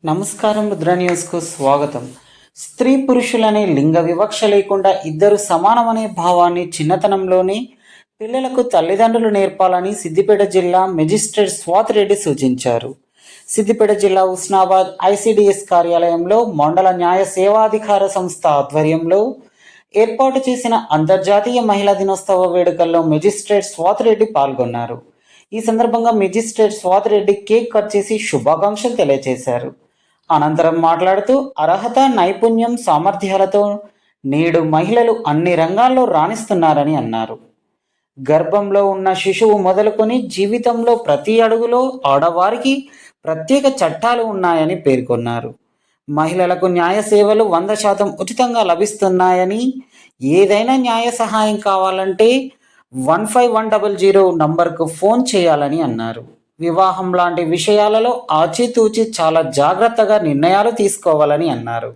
నమస్కారం. రుద్ర న్యూస్కు స్వాగతం. స్త్రీ పురుషులనే లింగ వివక్ష లేకుండా ఇద్దరు సమానమనే భావాన్ని చిన్నతనంలోనే పిల్లలకు తల్లిదండ్రులు నేర్పాలని సిద్దిపేట జిల్లా మెజిస్ట్రేట్ స్వాతిరెడ్డి సూచించారు. సిద్దిపేట జిల్లా ఉస్నాబాద్ ఐసిడిఎస్ కార్యాలయంలో మండల న్యాయ సేవాధికార సంస్థ ఆధ్వర్యంలో ఏర్పాటు చేసిన అంతర్జాతీయ మహిళా దినోత్సవ వేడుకల్లో మెజిస్ట్రేట్ స్వాతిరెడ్డి పాల్గొన్నారు. ఈ సందర్భంగా మెజిస్ట్రేట్ స్వాతిరెడ్డి కేక్ కట్ చేసి శుభాకాంక్షలు తెలియజేశారు. అనంతరం మాట్లాడుతూ అర్హత, నైపుణ్యం, సామర్థ్యాలతో నేడు మహిళలు అన్ని రంగాల్లో రాణిస్తున్నారని అన్నారు. గర్భంలో ఉన్న శిశువు మొదలుకొని జీవితంలో ప్రతి అడుగులో ఆడవారికి ప్రత్యేక చట్టాలు ఉన్నాయని పేర్కొన్నారు. మహిళలకు న్యాయ సేవలు 100% ఉచితంగా లభిస్తున్నాయని, ఏదైనా న్యాయ సహాయం కావాలంటే 15100 నంబర్కు ఫోన్ చేయాలని అన్నారు. వివాహం లాంటి విషయాలలో ఆచితూచి చాలా జాగ్రత్తగా నిర్ణయాలు తీసుకోవాలని అన్నారు.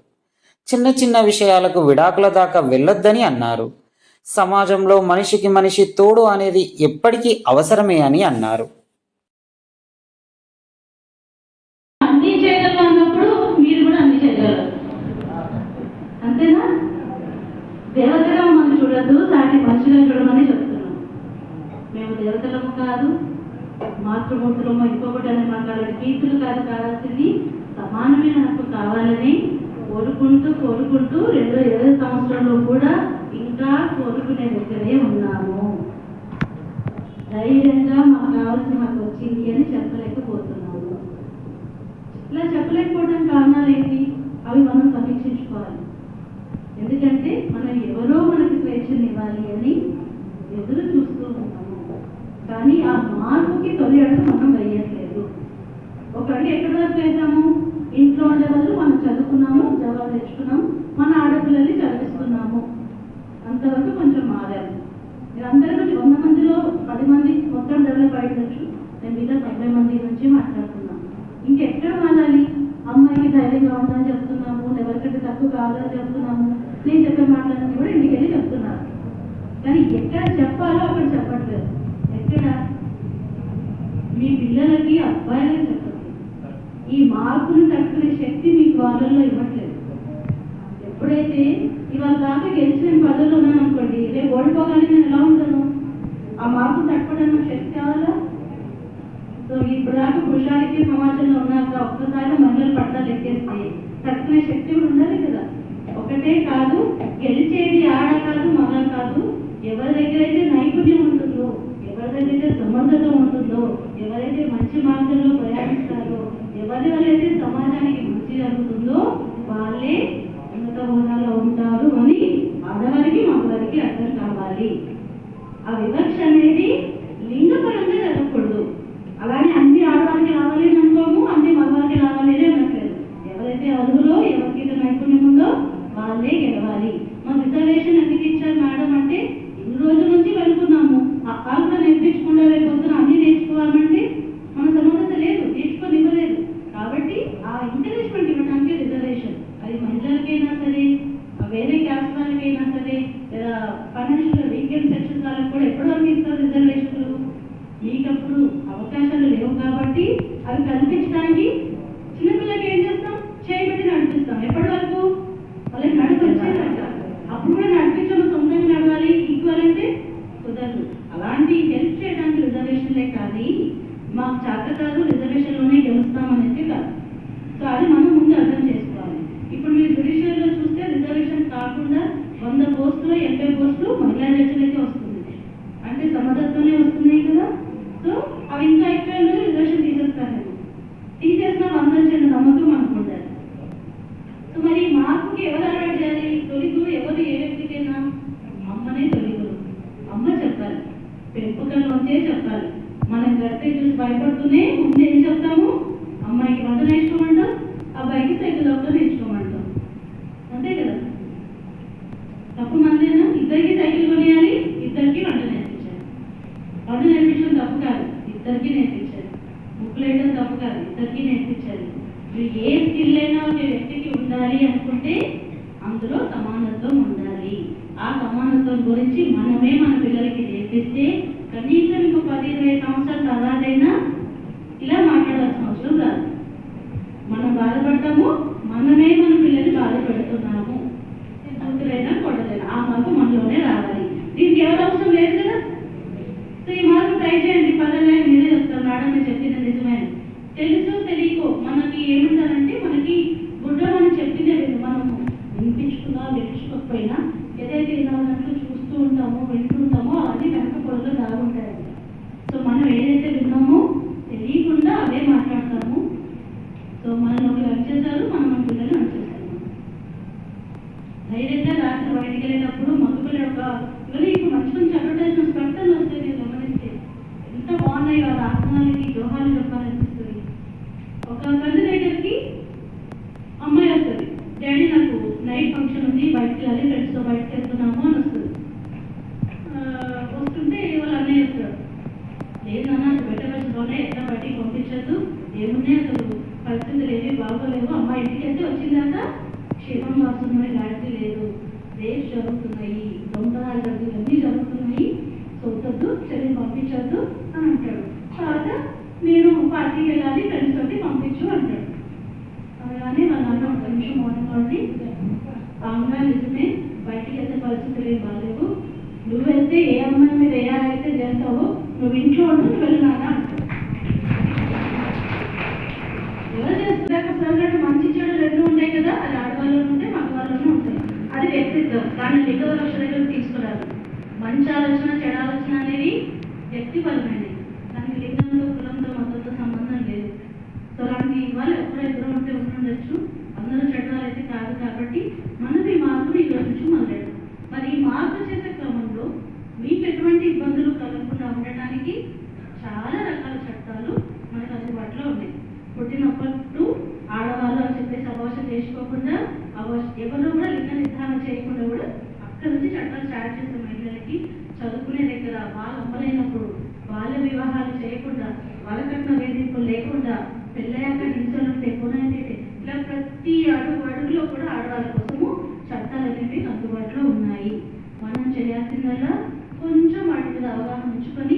చిన్న చిన్న విషయాలకు విడాకుల దాకా వెళ్ళొద్దని అన్నారు. సమాజంలో మనిషికి మనిషి తోడు అనేది ఎప్పటికీ అవసరమే అని అన్నారు. దేవతగా మనం చూడద్దు, సాటి మనుషులను చూడమని చెప్తున్నాం. మేము దేవతలము కాదు, మాతృమూర్తులము, ఇంకొకటి అని మాట్లాడే కీర్తులు కాదు. కావాల్సింది సమానమైన హక్కు కావాలని కోరుకుంటూ 2020 సంవత్సరంలో కూడా ఇంకా కోరుకునే దగ్గరే ఉన్నాము. ధైర్యంగా మాకు కావాల్సిన హక్కు వచ్చింది అని చెప్పలేకపోతున్నాము. ఇలా చెప్పలేకపోవడం కారణాలు ఏంటి? అవి మనం సమీక్షించుకోవాలి. ఎందుకంటే మనం ఎవరో మనకి స్వేచ్ఛనివ్వాలి అని ఎదురు చూస్తూ ఉన్నాము. కానీ ఆ మార్పుకి తొలి అడుగు మనం వేయట్లేదు. ఒక అడుగు ఎక్కడి వరకు వేసాము? ఇంట్లో ఉండే వాళ్ళు మనం చదువుకున్నాము, జవాబు తెచ్చుకున్నాము, మన ఆడపిల్లల్ని చదివిస్తున్నాము, అంతవరకు కొంచెం మారాము. అందరి నుంచి 100 మందిలో 10 మంది మొత్తం డెవలప్ అయ్యొచ్చు. నేను మీద 90 మంది నుంచి మాట్లాడుతున్నాం. ఇంకెక్కడ మారాలి? అమ్మాయికి ధైర్యంగా ఉందని చెప్తున్నాము, ఎవరికంటే తక్కువ కావాలని చెప్తున్నాము. నేను చెప్పే మాటలన్నీ కూడా ఇంటికి వెళ్ళి చెప్తున్నారు. కానీ ఎక్కడ చెప్పాలో అక్కడ చెప్పట్లేదు. ఎక్కడ? మీ పిల్లలకి, అబ్బాయిలకి చెప్పండి. ఈ మార్పును తట్టుకునే శక్తి మీకు వాళ్ళల్లో ఇవ్వట్లేదు. ఎప్పుడైతే ఇవాళ దాకా గెలిచి నేను పదవులు ఉన్నాను అనుకోండి, రేపు ఓడిపోగానే నేను ఎలా ఉంటాను? ఆ మార్పు తట్టుకోవడానికి శక్తి కావాలా? సో ఇప్పుడు దాకా పురుషానికి సమాజంలో ఉన్నాక ఒక్కసారి మహిళలు పట్టాలు ఎక్కేస్తే తట్టుకునే శక్తి కూడా ఉండాలి కదా. ఒకటే కాదు, గెలిచేది ఆడ కాదు, మగ కాదు. ఎవరి దగ్గర అయితే నైపుణ్యం ఉంటుందో, ఎవరి దగ్గర అయితే సమర్థత ఉంటుందో, ఎవరైతే మంచి మార్గంలో ప్రయాణిస్తారో, ఎవరి వల్ల అయితే సమాజానికి మంచి జరుగుతుందో వాళ్ళే ఉన్నత హోదాలో ఉంటారు అని ఆడవారికి, మగవారికి అర్థం కావాలి. ఆ వివక్ష అనేది లింగపరంగా జరగకూడదు. అలానే అన్ని ఆడవారికి రావాలి అని అనుకోము, అన్ని మగవారికి రావాలి అని అనట్లేదు. ఎవరైతే అదుగులో, ఎవరికైతే నైపుణ్యం ఉందో వాళ్ళే గెలవాలి. మా రిజర్వేషన్ ఎందుకు ఇచ్చారు మేడం అంటే, ఇన్ని రోజుల నుంచి వెళ్తున్నాము, ఆ కాలు కూడా నేర్పించకుండా రేపొద్దున అన్ని నేర్చుకోవాలంటే మన సమర్థత లేదు, నేర్చుకోనివ్వలేదు. కాబట్టి ఆ ఎంకరేజ్మెంట్ ఇవ్వడానికి రిజర్వేషన్. అది మహిళలకైనా సరే, వేరే క్యాస్ట్ వాళ్ళకైనా సరే, ఫైనాన్షియల్ వీకెండ్ సెక్షన్ వాళ్ళకి కూడా ఎప్పటివరకు ఇస్తారు రిజర్వేషన్లు? మీకప్పుడు అవకాశాలు లేవు కాబట్టి అవి కల్పించడానికి చిన్నపిల్లలకి ఏం చేస్తాం? చేయబడి నడిపిస్తాం. ఎప్పటి వరకు? వాళ్ళకి నడుపు వచ్చేదంట. అప్పుడు కూడా నడిపించడం సొంతంగా నడవాలి. ఈక్వల్ అంటే కుదరదు. అలాంటి హెల్ప్ చేయడానికి రిజర్వేషన్లే కాదు, మాకు చేత కాదు రిజర్వేషన్లోనే గెలుస్తామనేది కాదు. సో అది మనం ముందు అర్థం చేసుకోవాలి. ఇప్పుడు మీరు జ్యుడిషియల్లో చూస్తే రిజర్వేషన్ కాకుండా 100 పోస్టులు 80 పోస్టులు మహిళా జడ్జిలకే వస్తుంది. అంటే సమర్థతతోనే వస్తున్నాయి కదా. సో అవి ఇంకా ఎక్కువ రిజర్వేషన్ తీసేస్తారేమో. తీసేసిన 100 వచ్చిన నమ్మకం అనుకుంటారు. సో మరి మార్పుకి ఎవరు అలవాటు చేయాలి? తొలిగురు ఎవరు? ఏ వ్యక్తికైనా అమ్మనే తొలిగురు. అమ్మ చెప్పాలి, పెంపకంలోంచే చెప్పాలి. మనం గట్టే చూసి భయపడుతూనే ముందు ఏం చెప్తాము? అమ్మాయికి వంట నేర్చుకోమంటాం, అబ్బాయికి సైకిల్ ఒక్క నేర్చుకోమంటాం. అంతే కదా? తప్పు మందేనా? ఇద్దరికి సైకిల్ కొనియాలి, ఇద్దరికి వంట నేర్పించాలి. వంట నేర్పించడం తప్పు కాదు, ఇద్దరికి నేర్పించాలి. ముక్కులేయడం తప్పు కాదు, ఇద్దరికి నేర్పించాలి. మీరు ఏ స్కిల్ అయినా ఒక వ్యక్తికి ఉండాలి అనుకుంటే అందులో సమానత్వం ఉండాలి. ఆ సమానత్వం గురించి మనమే మన పిల్లలకి నేర్పిస్తే కనీసం ఇంకో 10-20 సంవత్సరాల తర్వాతైనా ఇలా మాట్లాడాల్సిన అవసరం రాదు. మనం బాధపడ బాధపడతాము, మనమే మన పిల్లల్ని బాధ పెడుతున్నాము. కూతురైనా కొట్టలేనా ఆ మార్పు మనలోనే రావాలి. దీనికి ఎవరు అవసరం లేదు కదా. సో ఈ మార్పు ట్రై చేయండి. పదలే మీరే చెప్తారు మేడం నేను చెప్పింది నిజమే. తెలుసు తెలియకో మనకి ఏముంటారంటే మనకి గుడ్డ మనం చెప్పిందే లేదు. మనము వినిపించుకోకపోయినా ఏదైతే వినాలంటూ చూస్తూ ఉంటామో వింటుంటామో అది వెనక పొరలో దాగుంటాయి. సో మనం ఏదైతే విన్నామో తెలియకుండా అవే మాట్లాడతాము. సో మనం ఒకరు వచ్చేసారు, మనం మన పిల్లలు వచ్చేసాము. ధైర్యంగా రాత్రి బయటికి వెళ్ళేటప్పుడు మగపిల్ల యొక్క ఇవన్నీ ఇప్పుడు మంచి మంచి అడ్వర్టైజ్మెంట్స్ ప్రకటనలు వస్తాయి. మీరు గమనిస్తే ఎంత బాగున్నాయి ఆ ఆసనాలకి జోహాలు చెప్పాలనిపిస్తుంది. ఒక తల్లి దగ్గరికి అమ్మాయి వస్తుంది, డాడీ నాకు నైట్ ఫంక్షన్ ఉంది, బయటకు వెళ్ళాలి, ఫ్రెండ్స్తో బయటకు వెళ్తున్నాము అని వస్తుంది. వస్తుంటే వాళ్ళ అన్నయ్య వస్తాడు, లేదు నాన్న అది పెట్టవలసిలోనే ఎట్లా బయటికి పంపించద్దు, ఏమున్నాయి అసలు పరిస్థితులు ఏవి బాగోలేవు, అమ్మాయి ఇంటికి వెళ్తే వచ్చిందాక క్షేమం వస్తున్నాయి, గ్యారంటీ లేదు, రేట్స్ జరుగుతున్నాయి, దొంగతనాలు జరుగుతుంది, అన్నీ జరుగుతున్నాయి, చూడొద్దు, చెల్లిని పంపించద్దు అని అంటాడు. తర్వాత నేను పార్టీకి వెళ్ళాలి, ఫ్రెండ్స్ తోటి పంపించు అంటాడు. అలానే వాళ్ళ నాన్న ఒక నిమిషం మోడీ అవునా నిజమే, బయటికి వెళ్తే పరిస్థితులు ఏం బాగాలేవు, నువ్వు వెళ్తే ఏ అమ్మాయి మీద ఏ అయితే చేస్తావో నువ్వు ఇంట్లో ఉండు, నువ్వు వెళ్ళినానా అంటాడు. ఎవరు చేస్తున్నాక సరిగ్గా మంచి చెడు రెండు ఉంటాయి కదా, అది ఆడవాళ్ళలో ఉంటాయి మగవాళ్ళలో ఉంటాయి. అది వ్యక్తిత్వం, దాన్ని లింగ వివక్ష దగ్గర తీసుకురాదు. మంచి ఆలోచన చెడు ఆలోచన అనేది వ్యక్తిపరమైనది, దానికి లింగంతో కులంతో మతంతో సంబంధం లేదు. సో అలాంటి వాళ్ళు ఎప్పుడో ఎదురు ఉంటే ఉండొచ్చు, అందరూ చెడ్డాలు అయితే కాదు. కాబట్టి మనది మార్పుని ఈ రోజు నుంచి మొదలెడు. మరి ఈ మార్పు చేసే క్రమంలో మీకు ఎటువంటి ఇబ్బందులు కలగకుండా ఉండటానికి చాలా రకాల చట్టాలు మనకు అందుబాటులో ఉన్నాయి. పుట్టినప్పుడు ఆడవాళ్ళు అని చెప్పేసి అభాష చేసుకోకుండా, ఎవరు కూడా లింగ నిర్ధారణ చేయకుండా కూడా అక్కడి నుంచి చట్టాలు స్టార్ట్ చేసే మహిళలకి చదువుకునే దగ్గర వాళ్ళు అమ్మలేనప్పుడు బాల్య వివాహాలు చేయకుండా, వాళ్ళకట్న వేధింపులు లేకుండా, పెళ్ళయ్యాక హింసలు లేకుండా, ఇలా ప్రతి అడుగులో కూడా ఆడవాళ్ళ కోసము చట్టాలు అనేవి అందుబాటులో ఉన్నాయి. మనం చేయాల్సిందల్లా కొంచెం వాటి మీద అవగాహన ఉంచుకొని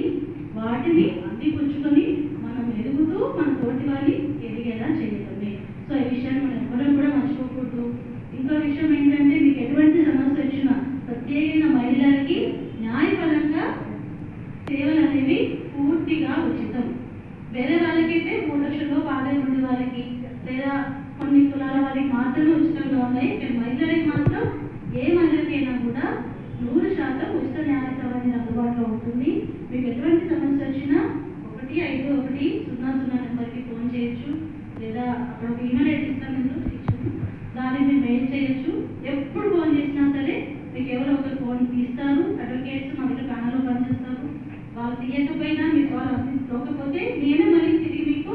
వాటిని అందిపుచ్చుకొని మనం ఎదుగుతూ మన తోటి వారిని ఎదిగేలా చేయడమే. సో ఈ విషయాన్ని మనం ఎవరం కూడా మర్చిపోకూడదు. ఇంకో విషయం ఏంటంటే మీకు ఎటువంటి సమస్య వచ్చినా ప్రత్యేకంగా మహిళలకి న్యాయపరంగా సేవలు అనేవి పూర్తిగా ఉచితం. వేరే వాళ్ళకైతే 3 లక్షల్లో ఆదాయం ఉండే వాళ్ళకి లేదా కొన్ని కులాల వాళ్ళకి మాత్రమే ఉచితంగా ఉన్నాయి. మహిళలకి మాత్రం ఏ మహిళకైనా కూడా 100% ఉచిత న్యాయ సేవ అనేది అందుబాటులో ఉంటుంది. మీకు ఎటువంటి సమస్య వచ్చినా 1510 నెంబర్కి ఫోన్ చేయొచ్చు, లేదా అక్కడ ఒక ఈమెయిల్ ఐడి ఇస్తాను నేను, దాన్ని మీరు మెయిల్ చేయొచ్చు. ఎప్పుడు ఫోన్ చేసినా సరే మీకు ఎవరో ఒకరు ఫోన్ తీస్తారు. అడ్వకేట్స్ మా దగ్గర ప్యానల్లో పనిచేస్తారు. వాళ్ళు తీయకపోయినా మీకు కాల్ అవ్వకపోతే నేనే మళ్ళీ తిరిగి మీకు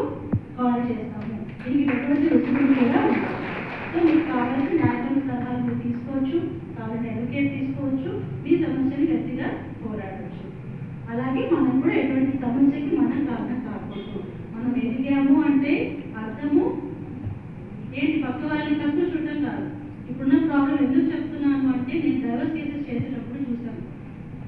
కాల్ చేస్తాము. దీనికి ఎటువంటి రుసుములు కూడా ఉంటాయి. సో మీకు కావాల్సిన న్యాయపరమైన సలహాలు మీరు తీసుకోవచ్చు, కావాలంటే అడ్వకేట్ తీసుకోవచ్చు, మీ సమస్యని గట్టిగా పోరాడవచ్చు. అలాగే మనం కూడా ఎటువంటి సమస్యకి మనం కారణం కాకూడదు. మనం ఎదిగాము అంటే అర్థము ఏంటి, పక్క వాళ్ళని తక్కువ చూడటం కాదు. ఇప్పుడున్న ప్రాబ్లం ఎందుకు చెప్తున్నాను అంటే నేను డైవర్స్ కేసెస్ చేసేటప్పుడు చూసాను,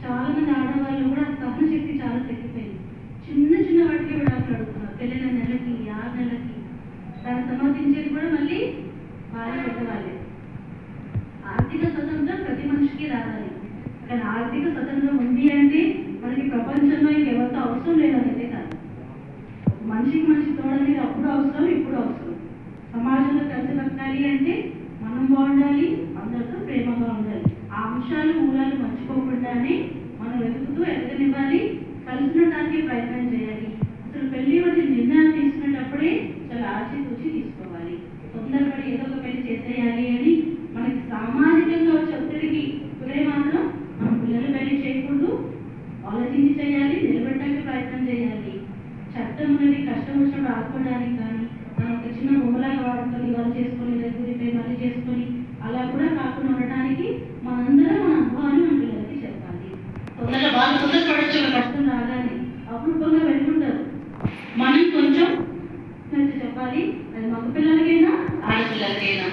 చాలా మంది ఆడవాళ్ళు కూడా సహన శక్తి చాలా తగ్గిపోయింది. చిన్న వాటికి విడాకులు అడుగుతున్నారు. పెళ్ళిన నెలకి 6 నెలలకి దాన్ని సమర్థించేది కూడా మళ్ళీ భార్య పెద్దవాళ్ళే. ఆర్థిక స్వతంత్రం ప్రతి మనిషికి రావాలి, కానీ ఆర్థిక స్వతంత్రం ఉంది అంటే మనకి ప్రపంచంలో ఇంకెవరితో అవసరం లేదనేదే కాదు. మనిషి తోడనేది అప్పుడు అవసరం, ఇప్పుడు అవసరం. సమాజంలో కలిసి బతకాలి అంటే మనం బాగుండాలి, అందరితో ప్రేమగా ఉండాలి. ఆ అంశాలు మూలాలు మర్చిపోకుండానే మనం ఎదగనివ్వాలి, కలిసి ఉండడానికి ప్రయత్నం చేయాలి. అసలు పెళ్లి వంటి నిర్ణయాలు తీసుకునేటప్పుడే చాలా ఆచితూచి తీసుకోవాలి. తొందరపడి ఏదో ఒక పెళ్లి చేసేయాలి అని మనకి సామాజికంగా వచ్చే ఒత్తిడికి గురై మాత్రం మనం పిల్లలు పెళ్లి చేయకూడదు. ఆలోచించి చేయాలి, నిలబెట్టడానికి ప్రయత్నం చేయాలి. చట్టం అనేది కష్టం వచ్చినప్పుడు ఆదుకోవడానికి కానీ, మనం ఒక చిన్న బొమ్మలాగా వాడుకొని వాళ్ళు చేసుకొని దగ్గరికి మళ్ళీ చేసుకొని అలా కూడా కాకుండా ఉండడానికి మనందరం మన అనుభవాన్ని మన పిల్లలకి చెప్పాలి. వాళ్ళు తొందరపడచ్చు, కష్టం రాగానే అపూర్వంగా వెళ్ళుకుంటారు. మనం కొంచెం చెప్పాలి. అది మగ పిల్లలకైనా ఆడపిల్లలకైనా.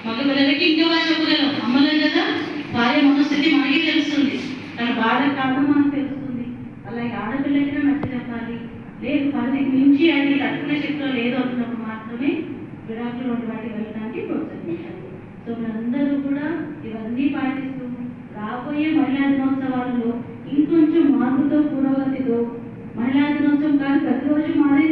మగ పిల్లలకి ఇంకా బాగా చెప్పగలం, అమ్మలేదు కదా, భార్య మనస్థితి మనకి తెలుస్తుంది, తన బాధ కారణం మనకు తెలుస్తుంది. అలాగే ఆడపిల్లకైనా నచ్చ చెప్పాలి. లేదు పరిధికి మించి అది తట్టుకునే శక్తిలో లేదు అంటున్నప్పుడు మాత్రమే విడాకులు వంటి వాటికి వెళ్ళడానికి ప్రోత్సహించాలి. సో మీరందరూ కూడా ఇవన్నీ పాటిస్తూ రాబోయే మహిళా దినోత్సవాలలో ఇంకొంచెం మార్పుతో పురోగతితో మహిళా దినోత్సవం కాదు ప్రతిరోజు మారే